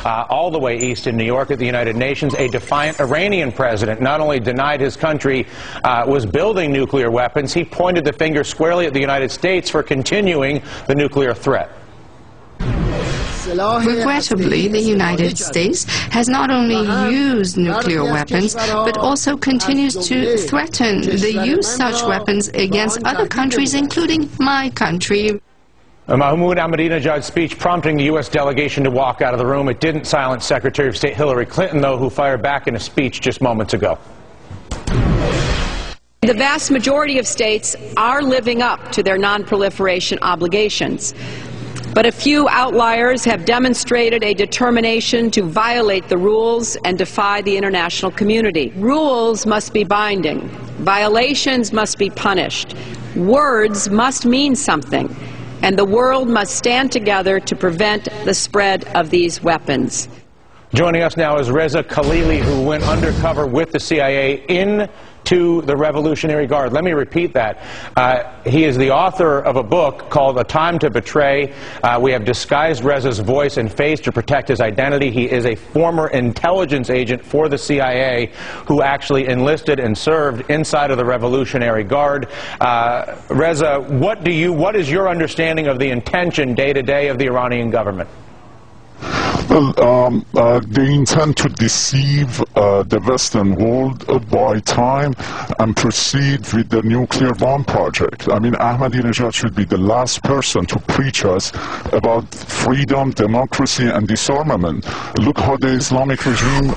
All the way east in New York at the United Nations, a defiant Iranian president not only denied his country was building nuclear weapons, he pointed the finger squarely at the United States for continuing the nuclear threat. Regrettably, the United States has not only used nuclear weapons, but also continues to threaten the use of such weapons against other countries, including my country. Mahmoud Ahmadinejad's speech prompting the U.S. delegation to walk out of the room. It didn't silence Secretary of State Hillary Clinton, though, who fired back in a speech just moments ago. The vast majority of states are living up to their non-proliferation obligations. But a few outliers have demonstrated a determination to violate the rules and defy the international community. Rules must be binding. Violations must be punished. Words must mean something. And the world must stand together to prevent the spread of these weapons. Joining us now is Reza Kahlili, who went undercover with the CIA into the Revolutionary Guard. Let me repeat that. He is the author of a book called A Time to Betray. We have disguised Reza's voice and face to protect his identity. He is a former intelligence agent for the CIA who actually enlisted and served inside of the Revolutionary Guard. Reza, what is your understanding of the intention day-to-day of the Iranian government? Well, they intend to deceive the Western world, buy time, and proceed with the nuclear bomb project. I mean, Ahmadinejad should be the last person to preach us about freedom, democracy, and disarmament. Look how the Islamic regime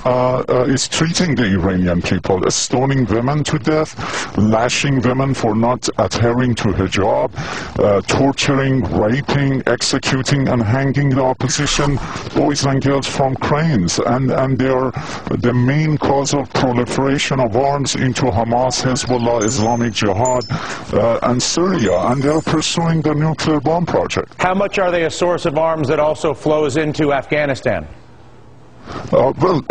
is treating the Iranian people, stoning women to death, lashing women for not adhering to hijab, torturing, raping, executing, and hanging the opposition, boys and girls from cranes, and they are the main cause of proliferation of arms into Hamas, Hezbollah, Islamic Jihad, and Syria, and they are pursuing the nuclear bomb project. How much are they a source of arms that also flows into Afghanistan? Ahmad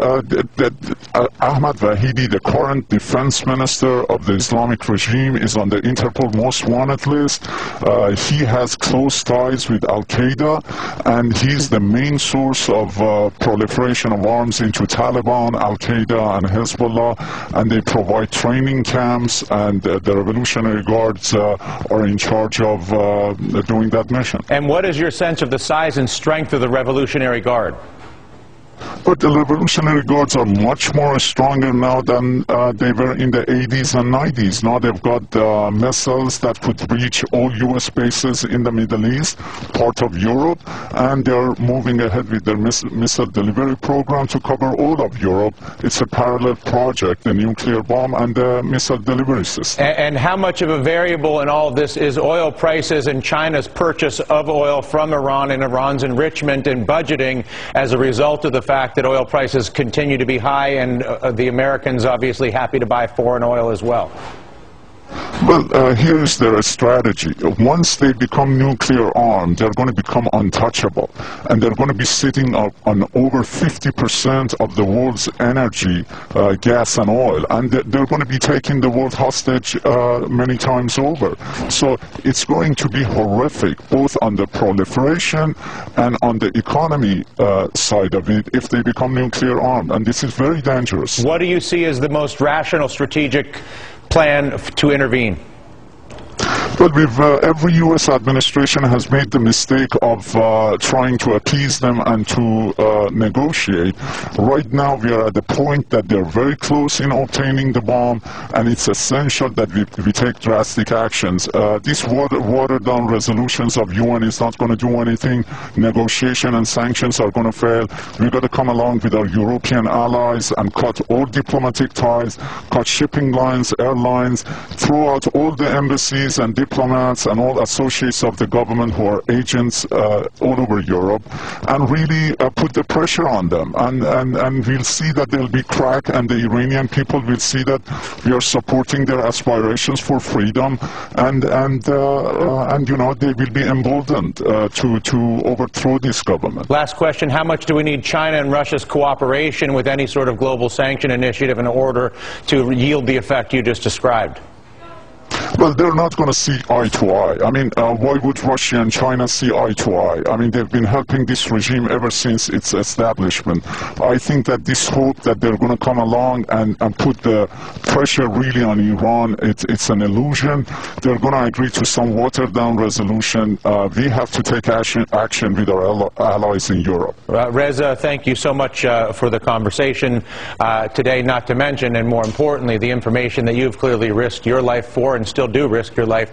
Vahidi, the current defense minister of the Islamic regime, is on the Interpol most wanted list. He has close ties with Al-Qaeda, and he's the main source of proliferation of arms into Taliban, Al-Qaeda, and Hezbollah, and they provide training camps, and the Revolutionary Guards are in charge of doing that mission. And what is your sense of the size and strength of the Revolutionary Guard? But the Revolutionary Guards are much more stronger now than they were in the 80s and 90s. Now they've got missiles that could reach all U.S. bases in the Middle East, part of Europe, and they're moving ahead with their missile delivery program to cover all of Europe. It's a parallel project, the nuclear bomb and the missile delivery system. And how much of a variable in all of this is oil prices and China's purchase of oil from Iran and Iran's enrichment and budgeting as a result of the fact that oil prices continue to be high, and the Americans obviously happy to buy foreign oil as well? Well, here's their strategy. Once they become nuclear armed, they're going to become untouchable. And they're going to be sitting on over 50% of the world's energy, gas and oil. And they're going to be taking the world hostage many times over. So it's going to be horrific, both on the proliferation and on the economy side of it, if they become nuclear armed. And this is very dangerous. What do you see as the most rational strategic plan to intervene? Well, every U.S. administration has made the mistake of trying to appease them and to negotiate. Right now, we are at the point that they're very close in obtaining the bomb, and it's essential that we take drastic actions. These watered-down resolutions of UN is not going to do anything. Negotiation and sanctions are going to fail. We've got to come along with our European allies and cut all diplomatic ties, cut shipping lines, airlines, throw out all the embassies and diplomats and all associates of the government who are agents all over Europe, and really put the pressure on them. And we'll see that there'll be crack, and the Iranian people will see that we are supporting their aspirations for freedom, and you know, they will be emboldened to overthrow this government. Last question: how much do we need China and Russia's cooperation with any sort of global sanction initiative in order to yield the effect you just described? Well, they're not going to see eye to eye. I mean, why would Russia and China see eye to eye? I mean, they've been helping this regime ever since its establishment. I think that this hope that they're going to come along and put the pressure really on Iran, it's an illusion. They're going to agree to some watered-down resolution. We have to take action with our allies in Europe. Reza, thank you so much for the conversation today, not to mention, and more importantly, the information that you've clearly risked your life for and still do risk your life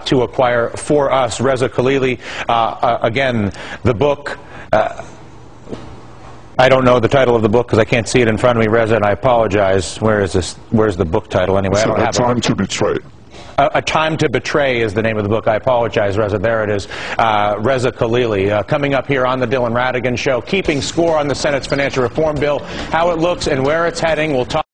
to acquire for us. Reza Kahlili, again, the book, I don't know the title of the book because I can't see it in front of me, Reza, and I apologize. Where is this? Where's the book title anyway? I don't have it. A Time to Betray. A Time to Betray is the name of the book. I apologize, Reza. There it is. Reza Kahlili. Coming up here on the Dylan Ratigan Show, keeping score on the Senate's financial reform bill, how it looks and where it's heading. We'll talk